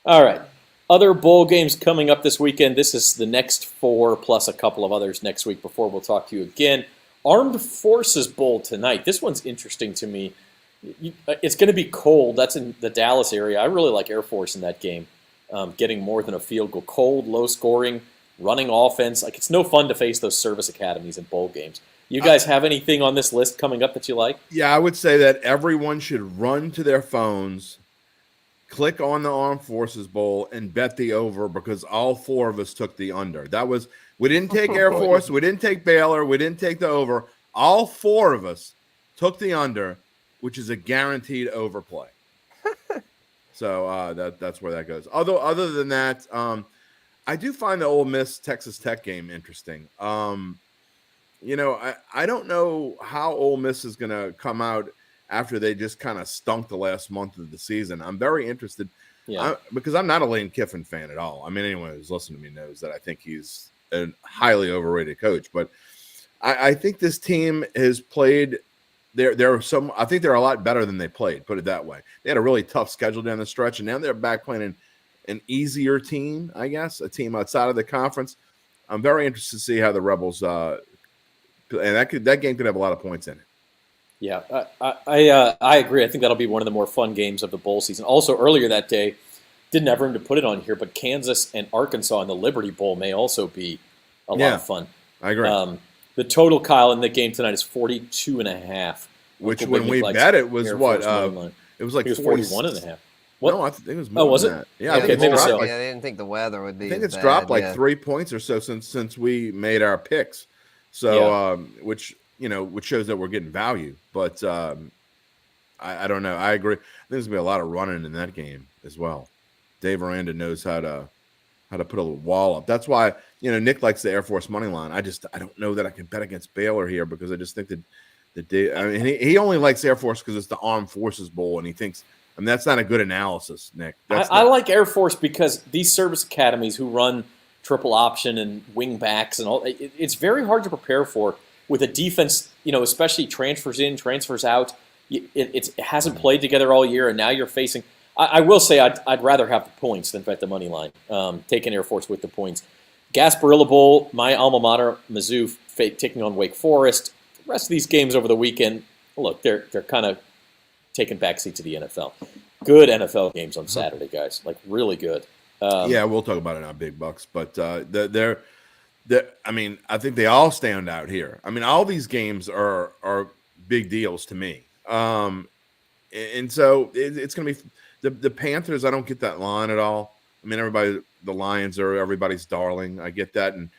[SPEAKER 1] All right. Other bowl games coming up this weekend. This is the next 4 plus a couple of others next week before we'll talk to you again. Armed Forces Bowl tonight. This one's interesting to me. It's going to be cold. That's in the Dallas area. I really like Air Force in that game. Getting more than a field goal. Cold, low scoring, running offense. Like, it's no fun to face those service academies in bowl games. You guys have anything on this list coming up that you like?
[SPEAKER 2] Yeah, I would say that everyone should run to their phones, click on the Armed Forces Bowl, and bet the over because all 4 of us took the under. We didn't take Air Force, we didn't take Baylor, we didn't take the over. All 4 of us took the under, which is a guaranteed overplay. So that's where that goes. Other than that, I do find the Ole Miss Texas Tech game interesting. I don't know how Ole Miss is going to come out after they just kind of stunk the last month of the season. I'm very interested because I'm not a Lane Kiffin fan at all. I mean, anyone who's listened to me knows that I think he's a highly overrated coach. But I think this team has played – I think they're a lot better than they played, put it that way. They had a really tough schedule down the stretch, and now they're back playing an easier team, I guess, a team outside of the conference. I'm very interested to see how the Rebels and that game could have a lot of points in it.
[SPEAKER 1] Yeah, I agree. I think that'll be one of the more fun games of the bowl season. Also, earlier that day, didn't have room to put it on here, but Kansas and Arkansas in the Liberty Bowl may also be a lot of fun.
[SPEAKER 2] I agree.
[SPEAKER 1] The total, Kyle, in the game tonight is 42.5.
[SPEAKER 2] Which, when we bet it, was what? It was like
[SPEAKER 1] 41.5.
[SPEAKER 2] What? No, I think it was more
[SPEAKER 1] was
[SPEAKER 2] than
[SPEAKER 1] it?
[SPEAKER 2] that. Yeah,
[SPEAKER 1] okay, maybe so.
[SPEAKER 4] I didn't think the weather would be.
[SPEAKER 2] I think it's dropped like 3 points or so since we made our picks. So, which shows that we're getting value. But I don't know. I agree. I think there's gonna be a lot of running in that game as well. Dave Aranda knows how to put a little wall up. That's why Nick likes the Air Force money line. I don't know that I can bet against Baylor here because I just think that he only likes Air Force because it's the Armed Forces Bowl, and he thinks. I mean, that's not a good analysis, Nick.
[SPEAKER 1] I like Air Force because these service academies who run triple option and wing backs and all, it's very hard to prepare for with a defense, especially transfers in, transfers out. It hasn't played together all year, and now you're facing – I will say I'd rather have the points than bet the money line, taking Air Force with the points. Gasparilla Bowl, my alma mater, Mizzou, taking on Wake Forest. The rest of these games over the weekend, look, they're kind of – taking backseat to the NFL. Good NFL games on Saturday, guys. Like, really good.
[SPEAKER 2] Yeah, we'll talk about it on Big Bucks. But I mean, I think they all stand out here. I mean, all these games are big deals to me. And so it's going to be the Panthers. I don't get that line at all. I mean, the Lions are everybody's darling. I get that. And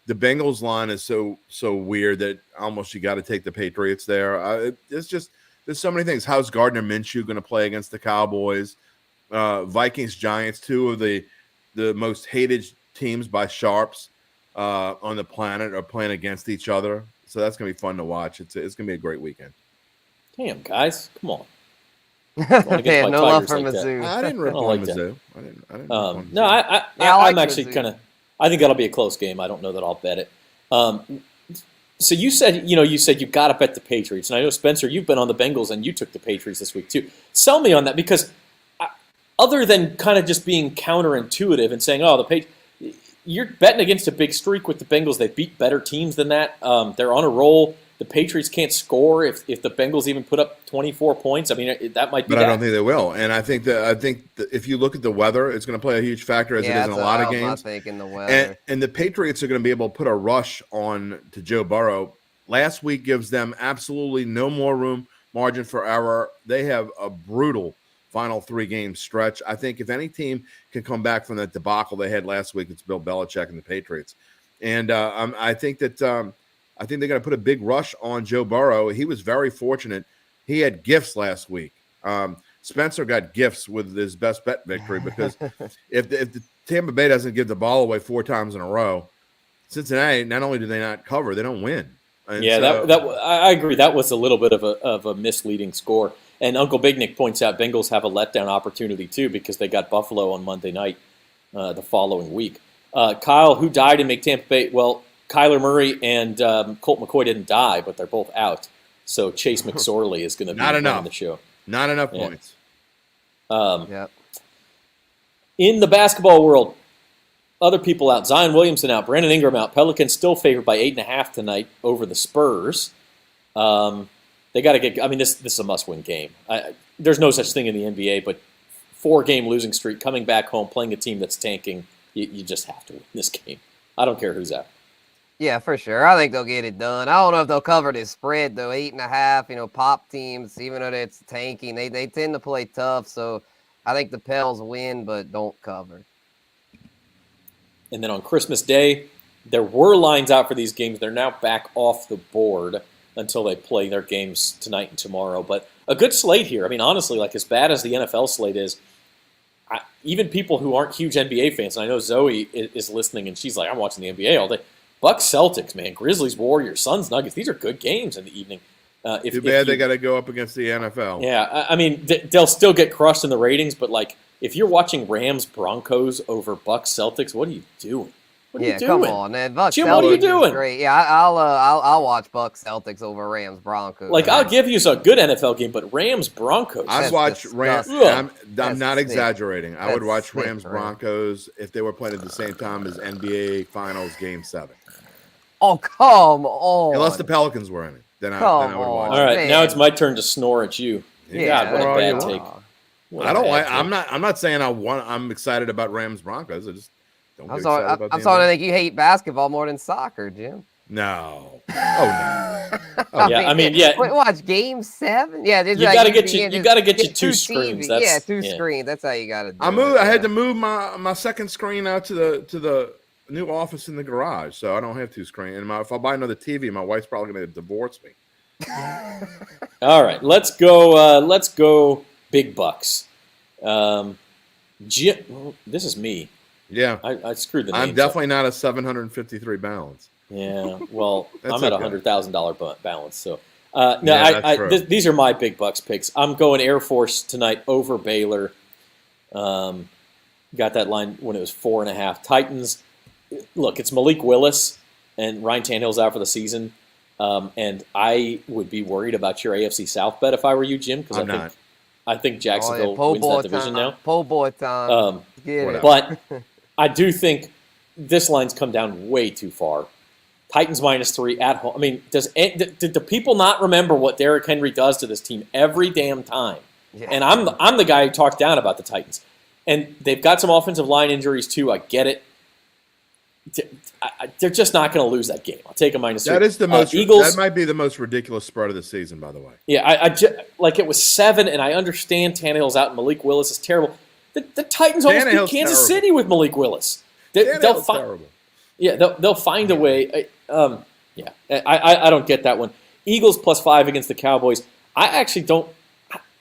[SPEAKER 2] the Bengals line is so weird that almost you got to take the Patriots there. There's so many things. How's Gardner Minshew going to play against the Cowboys? Vikings, Giants, 2 of the most hated teams by sharps on the planet are playing against each other. So that's going to be fun to watch. It's going to be a great weekend.
[SPEAKER 1] Damn, guys. Come on.
[SPEAKER 4] Yeah, no love for Mizzou.
[SPEAKER 2] I didn't rip on Mizzou. I didn't.
[SPEAKER 1] No, I'm actually kind of – I think that'll be a close game. I don't know that I'll bet it. So you said you've got to bet the Patriots. And I know, Spencer, you've been on the Bengals and you took the Patriots this week too. Sell me on that because other than kind of just being counterintuitive and saying, you're betting against a big streak with the Bengals. They beat better teams than that. They're on a roll. The Patriots can't score if the Bengals even put up 24 points. I mean, that might be
[SPEAKER 2] But I don't think they will. And I think that if you look at the weather, it's going to play a huge factor as it is in a lot of games.
[SPEAKER 4] The weather.
[SPEAKER 2] And the Patriots are going to be able to put a rush on to Joe Burrow Last week gives them absolutely no more margin for error. They have a brutal final 3-game stretch. I think if any team can come back from that debacle they had last week, it's Bill Belichick and the Patriots. And I think they're going to put a big rush on Joe Burrow. He was very fortunate. He had gifts last week. Spencer got gifts with his best bet victory because if the Tampa Bay doesn't give the ball away 4 times in a row, Cincinnati, not only do they not cover, they don't win. And
[SPEAKER 1] yeah, I agree. That was a little bit of a misleading score. And Uncle Big Nick points out Bengals have a letdown opportunity too because they got Buffalo on Monday night the following week. Kyle, who died and make Tampa Bay? Well, Kyler Murray and Colt McCoy didn't die, but they're both out. So Chase McSorley is going to be on the show.
[SPEAKER 2] Not enough points.
[SPEAKER 1] In the basketball world, other people out. Zion Williamson out. Brandon Ingram out. Pelicans still favored by 8.5 tonight over the Spurs. They got to get. I mean, this is a must-win game. There's no such thing in the NBA, but 4-game losing streak, coming back home, playing a team that's tanking, you just have to win this game. I don't care who's out.
[SPEAKER 4] Yeah, for sure. I think they'll get it done. I don't know if they'll cover this spread though. 8.5. Pop teams, even though it's tanking, they tend to play tough. So I think the Pels win, but don't cover.
[SPEAKER 1] And then on Christmas Day, there were lines out for these games. They're now back off the board until they play their games tonight and tomorrow. But a good slate here. I mean, honestly, like as bad as the NFL slate is, even people who aren't huge NBA fans, and I know Zoe is listening, and she's like, I'm watching the NBA all day. Bucks Celtics, man. Grizzlies Warriors, Suns Nuggets. These are good games in the evening.
[SPEAKER 2] Too bad they got to go up against the NFL.
[SPEAKER 1] Yeah, I mean, they'll still get crushed in the ratings, but like, if you're watching Rams Broncos over Bucks Celtics, what are you doing? What are you doing?
[SPEAKER 4] Come on, man. Bucks
[SPEAKER 1] Jim,
[SPEAKER 4] Celtics
[SPEAKER 1] what are you doing?
[SPEAKER 4] Great. Yeah, I'll watch Bucks Celtics over Rams Broncos.
[SPEAKER 1] Like, I'll give you a good NFL game, but Rams Broncos.
[SPEAKER 2] I'd watch Rams. I'm not exaggerating. I would watch Rams Broncos if they were playing at the same time as NBA Finals Game 7.
[SPEAKER 4] Oh, come on.
[SPEAKER 2] Unless the Pelicans were in it, then I would watch.
[SPEAKER 1] All right, now it's my turn to snore at you.
[SPEAKER 4] Yeah,
[SPEAKER 1] God, what a bad take.
[SPEAKER 2] I don't like. I'm not saying I'm excited about Rams Broncos. I just don't.
[SPEAKER 4] I'm starting to think you hate basketball more than soccer, Jim.
[SPEAKER 2] No. Oh no.
[SPEAKER 1] I mean,
[SPEAKER 4] Watch Game 7. Yeah,
[SPEAKER 1] you got to get you two screens.
[SPEAKER 4] Two screens. That's how you got to do
[SPEAKER 2] it. I had to move my second screen out to the new office in the garage, so I don't have 2 screens. And if I buy another TV, my wife's probably going to divorce me.
[SPEAKER 1] All right, let's go. Big bucks. Jim, this is me.
[SPEAKER 2] Yeah,
[SPEAKER 1] I screwed the name.
[SPEAKER 2] I'm definitely not a 753 balance.
[SPEAKER 1] Yeah, well, I'm at $100,000 balance. So, these are my big bucks picks. I'm going Air Force tonight over Baylor. Got that line when it was 4.5. Titans. Look, it's Malik Willis and Ryan Tannehill's out for the season, and I would be worried about your AFC South bet if I were you, Jim, because I think Jacksonville wins that division now.
[SPEAKER 4] Po' boy time.
[SPEAKER 1] But I do think this line's come down way too far. Titans -3 at home. I mean, did the people not remember what Derrick Henry does to this team every damn time? Yeah. And I'm the guy who talks down about the Titans. And they've got some offensive line injuries too. I get it. They're just not going to lose that game. I'll take a -3.
[SPEAKER 2] That is the most. Eagles, that might be the most ridiculous spread of the season, by the way.
[SPEAKER 1] Yeah, like it was 7, and I understand Tannehill's out and Malik Willis is terrible. The Titans almost beat Kansas City with Malik Willis. They'll terrible. Yeah, they'll find a way. I don't get that one. Eagles +5 against the Cowboys. I actually don't.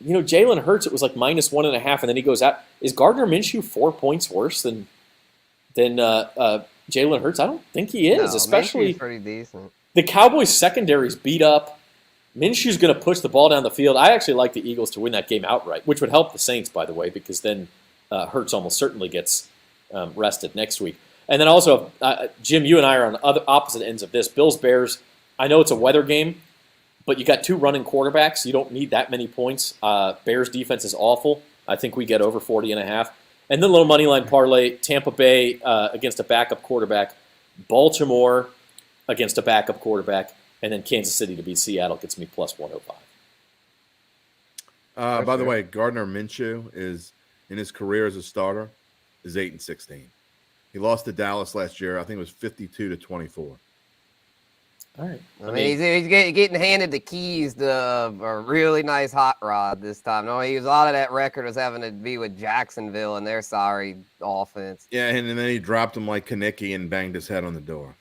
[SPEAKER 1] Jalen Hurts, it was like -1.5, and then he goes out. Is Gardner Minshew 4 points worse than Jalen Hurts? I don't think he is, especially
[SPEAKER 4] pretty decent.
[SPEAKER 1] The Cowboys secondary's beat up. Minshew's going to push the ball down the field. I actually like the Eagles to win that game outright, which would help the Saints, by the way, because then Hurts almost certainly gets rested next week. And then also, Jim, you and I are on other opposite ends of this. Bills-Bears, I know it's a weather game, but you got 2 running quarterbacks. You don't need that many points. Bears defense is awful. I think we get over 40.5. And then a little money line parlay, Tampa Bay against a backup quarterback, Baltimore against a backup quarterback, and then Kansas City to beat Seattle gets me +105.
[SPEAKER 2] By the way, Gardner Minshew is, in his career as a starter, is 8-16. He lost to Dallas last year. I think it was 52-24.
[SPEAKER 1] All right.
[SPEAKER 4] I mean, he's getting handed the keys to a really nice hot rod this time. No, a lot of that record was having to be with Jacksonville and their sorry offense.
[SPEAKER 2] Yeah, and then he dropped him like Kanicki and banged his head on the door.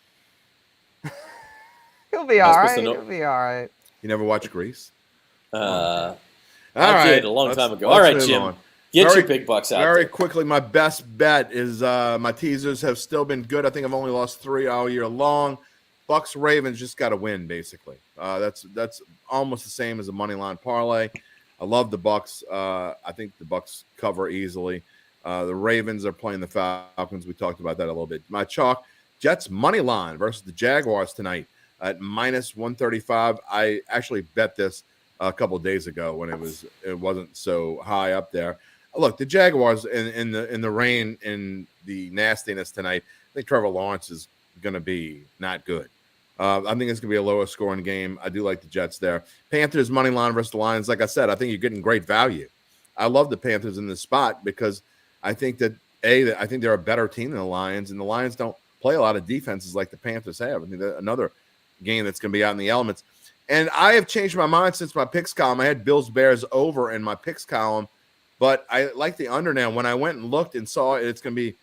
[SPEAKER 4] He'll be all right. He'll be all right.
[SPEAKER 2] You never watched Grease?
[SPEAKER 1] I
[SPEAKER 2] right.
[SPEAKER 1] did a long time ago. All right, Jim. Get your big bucks out
[SPEAKER 2] Very
[SPEAKER 1] there.
[SPEAKER 2] quickly, my best bet is my teasers have still been good. I think I've only lost 3 all year long. Bucks Ravens just got to win, basically. That's almost the same as a money line parlay. I love the Bucks. I think the Bucks cover easily. The Ravens are playing the Falcons. We talked about that a little bit. My chalk, Jets money line versus the Jaguars tonight at minus 135. I actually bet this a couple of days ago when it wasn't so high up there. Look, the Jaguars in the rain and the nastiness tonight. I think Trevor Lawrence is going to be not good. I think it's going to be a lower scoring game. I do like the Jets there. Panthers money line versus the Lions. Like I said, I think you're getting great value. I love the Panthers in this spot because I think that I think they're a better team than the Lions, and the Lions don't play a lot of defenses like the Panthers have. I think that's another game that's going to be out in the elements. And I have changed my mind since my picks column. I had Bills Bears over in my picks column, but I like the under now. When I went and looked and saw it's going to be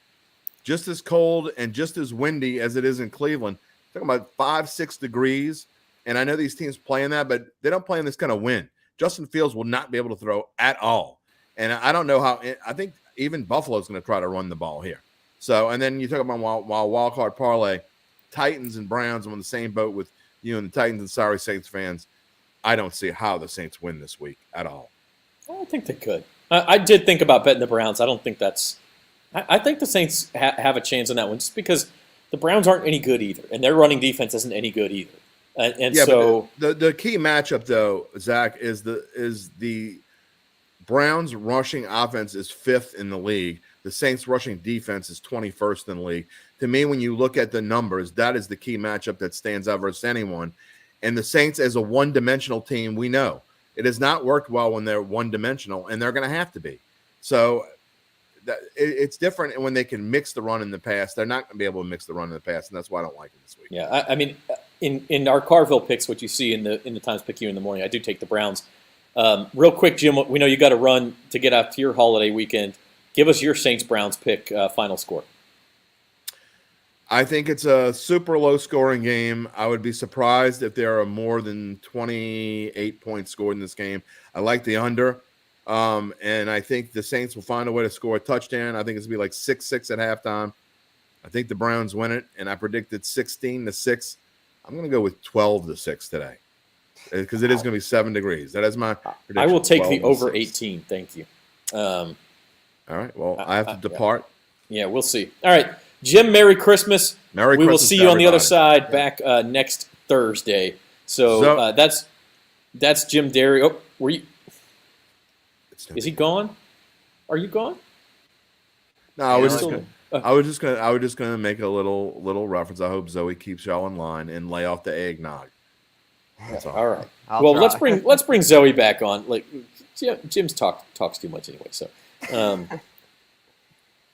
[SPEAKER 2] just as cold and just as windy as it is in Cleveland. Talking about 5-6 degrees, and I know these teams play in that, but they don't play in this kind of wind. Justin Fields will not be able to throw at all, and I don't know how. I think even Buffalo's going to try to run the ball here. So, and then you talk about wild card parlay, Titans and Browns. I'm on the same boat with you and the Titans. And sorry, Saints fans, I don't see how the Saints win this week at all.
[SPEAKER 1] I think they could. I did think about betting the Browns. I don't think that's. I think the Saints have a chance on that one, just because the Browns aren't any good either, and their running defense isn't any good either. And
[SPEAKER 2] yeah,
[SPEAKER 1] so
[SPEAKER 2] the key matchup though, Zach, is the Browns rushing offense is 5th in the league. The Saints rushing defense is 21st in the league. To me, when you look at the numbers, that is the key matchup that stands out versus anyone. And the Saints, as a one-dimensional team, we know it has not worked well when they're one-dimensional, and they're going to have to be. So it's different when they can mix the run in the pass. They're not going to be able to mix the run in the pass, and that's why I don't like it this week.
[SPEAKER 1] Yeah, I mean, in our Carville picks, what you see in the Times Picayune in the morning, I do take the Browns. Real quick, Jim, we know you got to run to get out to your holiday weekend. Give us your Saints-Browns pick final score.
[SPEAKER 2] I think it's a super low-scoring game. I would be surprised if there are more than 28 points scored in this game. I like the under, and I think the Saints will find a way to score a touchdown. I think it's going to be like 6-6 at halftime. I think the Browns win it, and I predicted 16-6. I'm going to go with 12-6 today because it is going to be 7 degrees. That is my prediction.
[SPEAKER 1] I will take the over 18. Thank you.
[SPEAKER 2] All right. Well, I have to depart.
[SPEAKER 1] Yeah, we'll see. All right. Jim, Merry Christmas.
[SPEAKER 2] Merry Christmas.
[SPEAKER 1] We will see you on the other side back next Thursday. So that's Jim Derry. Oh, were you? Is he gone? Are you gone?
[SPEAKER 2] No, I was just gonna make a little reference. I hope Zoe keeps y'all in line and lay off the eggnog. That's all.
[SPEAKER 1] All right.
[SPEAKER 4] I'll
[SPEAKER 1] try. let's bring Zoe back on. Like Jim's talks too much anyway. So.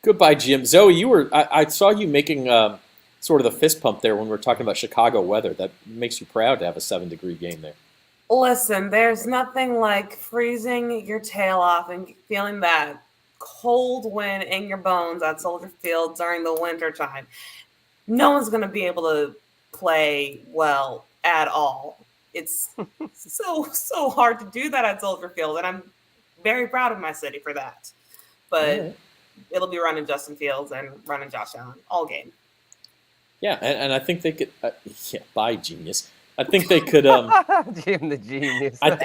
[SPEAKER 1] Goodbye, Jim. Zoe, I saw you making sort of the fist pump there when we were talking about Chicago weather. That makes you proud to have a 7-degree game there.
[SPEAKER 5] Listen, there's nothing like freezing your tail off and feeling that cold wind in your bones at Soldier Field during the winter time. No one's going to be able to play well at all. It's so hard to do that at Soldier Field, and I'm very proud of my city for that. But it'll be running Justin Fields and running Josh Allen all game.
[SPEAKER 1] Yeah, and I think they could. Bye, genius. I think they could.
[SPEAKER 4] Jim the genius.
[SPEAKER 1] I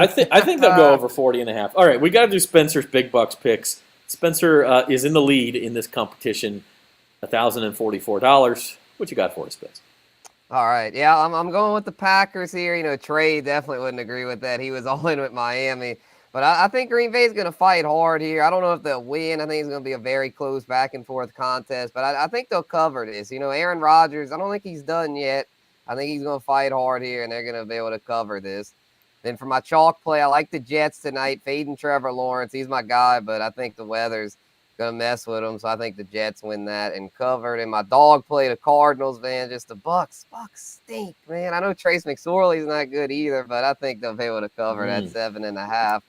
[SPEAKER 1] think they'll go over 40.5. All right, we got to do Spencer's big bucks picks. Spencer is in the lead in this competition, $1,044. What you got for us, Spencer?
[SPEAKER 4] All right, yeah, I'm going with the Packers here. You know, Trey definitely wouldn't agree with that. He was all in with Miami. But I think Green Bay is going to fight hard here. I don't know if they'll win. I think it's going to be a very close back-and-forth contest. But I think they'll cover this. You know, Aaron Rodgers, I don't think he's done yet. I think he's going to fight hard here, and they're going to be able to cover this. Then for my chalk play, I like the Jets tonight, fading Trevor Lawrence. He's my guy, but I think the weather's gonna mess with them. So I think the Jets win that and covered. And my dog play the Cardinals, man. Just the Bucks stink, man. I know Trace McSorley's not good either, but I think they'll be able to cover that 7.5.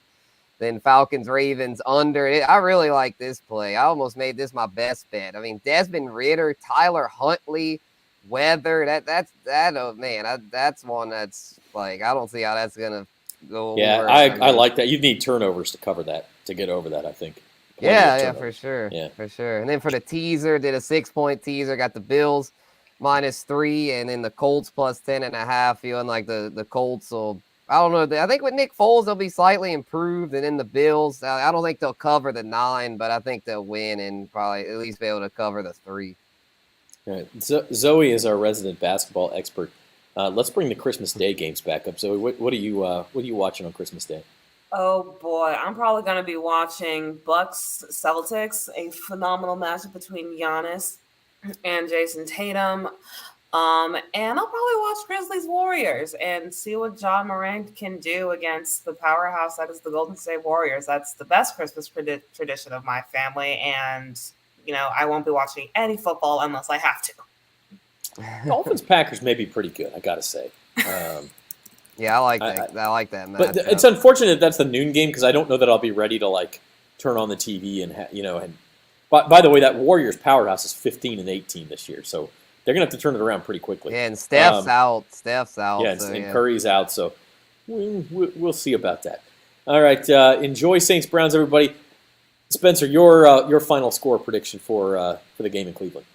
[SPEAKER 4] Then Falcons Ravens under it. I really like this play. I almost made this my best bet. I mean, Desmond Ridder, Tyler Huntley, Weather. That's one that's like I don't see how that's gonna go.
[SPEAKER 1] Yeah,
[SPEAKER 4] over.
[SPEAKER 1] I like that. You need turnovers to cover that, to get over that, I think.
[SPEAKER 4] Yeah, for sure.
[SPEAKER 1] Yeah.
[SPEAKER 4] For sure. And then for the teaser, did a 6-point teaser, got the Bills -3, and then the Colts plus 10.5, feeling like the Colts will, I don't know. I think with Nick Foles, they'll be slightly improved. And then the Bills, I don't think they'll cover the 9, but I think they'll win and probably at least be able to cover the 3.
[SPEAKER 1] All right. Zoe is our resident basketball expert. Let's bring the Christmas Day games back up. Zoe, what are you watching on Christmas Day?
[SPEAKER 5] Oh boy, I'm probably going to be watching Bucks Celtics, a phenomenal matchup between Giannis and Jason Tatum. And I'll probably watch Grizzlies Warriors and see what John Morant can do against the powerhouse that is the Golden State Warriors. That's the best Christmas tradition of my family, and I won't be watching any football unless I have to.
[SPEAKER 1] Dolphins Packers may be pretty good, I gotta say.
[SPEAKER 4] Yeah, I like that. I like that match.
[SPEAKER 1] But it's unfortunate that's the noon game because I don't know that I'll be ready to like turn on the TV and And by the way, that Warriors powerhouse is 15-18 this year, so they're gonna have to turn it around pretty quickly.
[SPEAKER 4] Yeah, and Steph's out. Yeah,
[SPEAKER 1] and Curry's out, so we'll see about that. All right, enjoy Saints Browns, everybody. Spencer, your final score prediction for the game in Cleveland.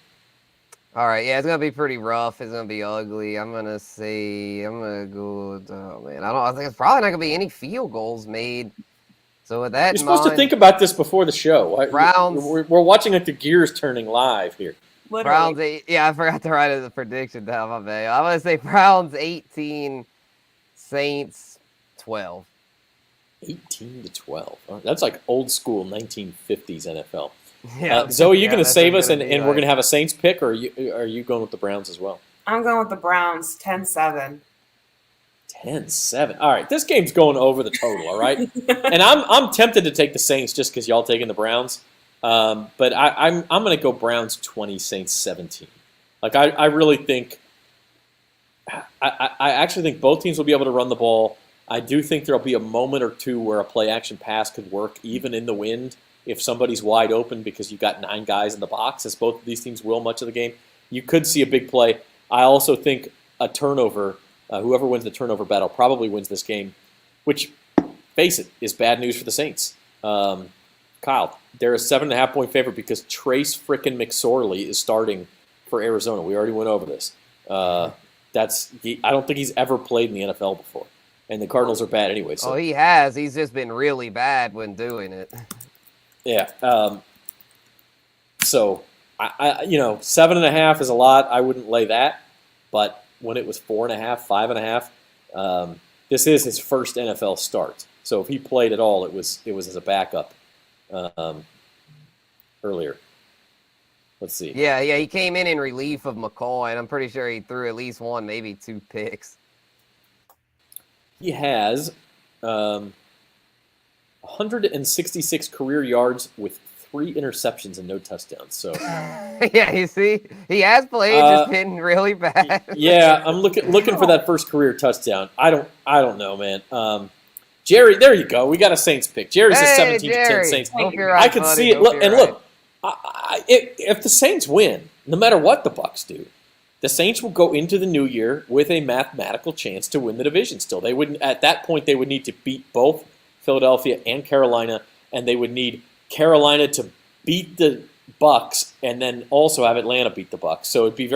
[SPEAKER 4] All right, yeah, it's gonna be pretty rough. It's gonna be ugly. I'm gonna go with, I think it's probably not gonna be any field goals made. So with that,
[SPEAKER 1] you're supposed to think about this before the show.
[SPEAKER 4] Browns.
[SPEAKER 1] We're watching like the gears turning live here.
[SPEAKER 5] Literally.
[SPEAKER 4] Browns. I forgot to write the prediction down. My bad. I'm gonna say Browns 18, Saints 12.
[SPEAKER 1] 18-12. That's like old school 1950s NFL.
[SPEAKER 4] Yeah.
[SPEAKER 1] Zoe, you're going to save us, and
[SPEAKER 4] be
[SPEAKER 1] we're going to have a Saints pick, or are you going with the Browns as well?
[SPEAKER 5] I'm going with the Browns 10-7.
[SPEAKER 1] 10-7. All right, this game's going over the total, all right? And I'm tempted to take the Saints just because y'all taking the Browns. But I'm going to go Browns 20, Saints 17. Like, I really think – I actually think both teams will be able to run the ball. I do think there'll be a moment or two where a play-action pass could work even in the wind if somebody's wide open because you've got 9 guys in the box, as both of these teams will much of the game. You could see a big play. I also think a turnover, whoever wins the turnover battle probably wins this game, which, face it, is bad news for the Saints. Kyle, they're a 7.5-point favorite because Trace frickin' McSorley is starting for Arizona. We already went over this. I don't think he's ever played in the NFL before. And the Cardinals are bad anyway. So.
[SPEAKER 4] Oh, he has. He's just been really bad when doing it.
[SPEAKER 1] Yeah. So, I 7.5 is a lot. I wouldn't lay that. But when it was 4.5, 5.5, this is his first NFL start. So if he played at all, it was as a backup earlier. Let's see.
[SPEAKER 4] Yeah, he came in relief of McCoy, and I'm pretty sure he threw at least 1, maybe 2 picks.
[SPEAKER 1] He has 166 career yards with 3 interceptions and no touchdowns. So
[SPEAKER 4] yeah, you see, he has played, just been really bad.
[SPEAKER 1] Yeah, I'm looking for that first career touchdown. I don't know, man. Jerry, there you go. We got a Saints pick. Jerry says 17-10 Saints.
[SPEAKER 4] Right,
[SPEAKER 1] I can see it. Look, if the Saints win, no matter what the Bucs do, the Saints will go into the new year with a mathematical chance to win the division still. They wouldn't at that point they would need to beat both Philadelphia and Carolina, and they would need Carolina to beat the Bucs and then also have Atlanta beat the Bucs. So it'd be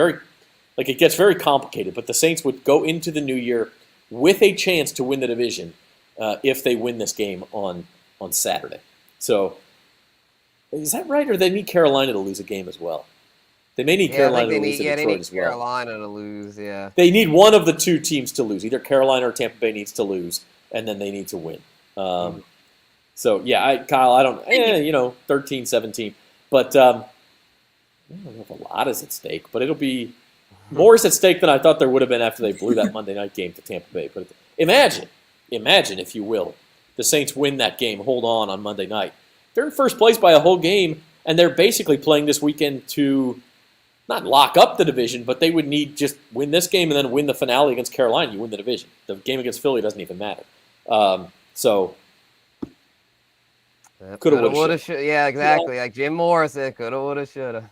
[SPEAKER 1] it gets very complicated, but the Saints would go into the new year with a chance to win the division if they win this game on Saturday. So is that right, or they need Carolina to lose a game as well? They may need Carolina to lose to Detroit as well.
[SPEAKER 4] Carolina to lose, yeah.
[SPEAKER 1] They need one of the 2 teams to lose. Either Carolina or Tampa Bay needs to lose, and then they need to win. So, yeah, Kyle, I don't 13-17. But I don't know if a lot is at stake, but it'll be more is at stake than I thought there would have been after they blew that Monday night game to Tampa Bay. But imagine, if you will, the Saints win that game, hold on Monday night. They're in first place by a whole game, And they're basically playing this weekend to not lock up the division, but they would need just win this game and then win the finale against Carolina. You win the division. The game against Philly doesn't even matter. So coulda, woulda, shoulda.
[SPEAKER 4] Yeah, exactly. Like Jim Morris said, coulda, woulda, shoulda.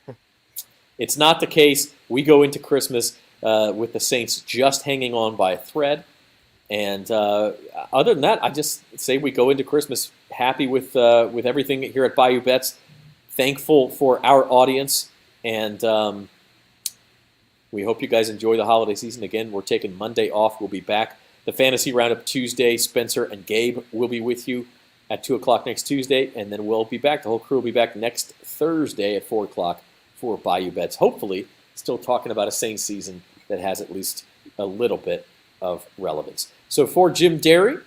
[SPEAKER 1] It's not the case. We go into Christmas with the Saints just hanging on by a thread. And other than that, I just say we go into Christmas happy with everything here at Bayou Bets, thankful for our audience, and we hope you guys enjoy the holiday season. Again, we're taking Monday off. We'll be back. The Fantasy Roundup Tuesday, Spencer and Gabe will be with you at 2 o'clock next Tuesday, and then we'll be back. The whole crew will be back next Thursday at 4 o'clock for Bayou Bets. Hopefully, still talking about a Saints season that has at least a little bit of relevance. So for Jim Derry,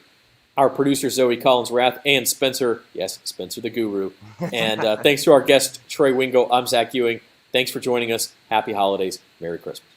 [SPEAKER 1] our producer Zoe Collins-Rath, and Spencer, yes, Spencer the Guru, and thanks to our guest Trey Wingo, I'm Zach Ewing. Thanks for joining us. Happy holidays. Merry Christmas.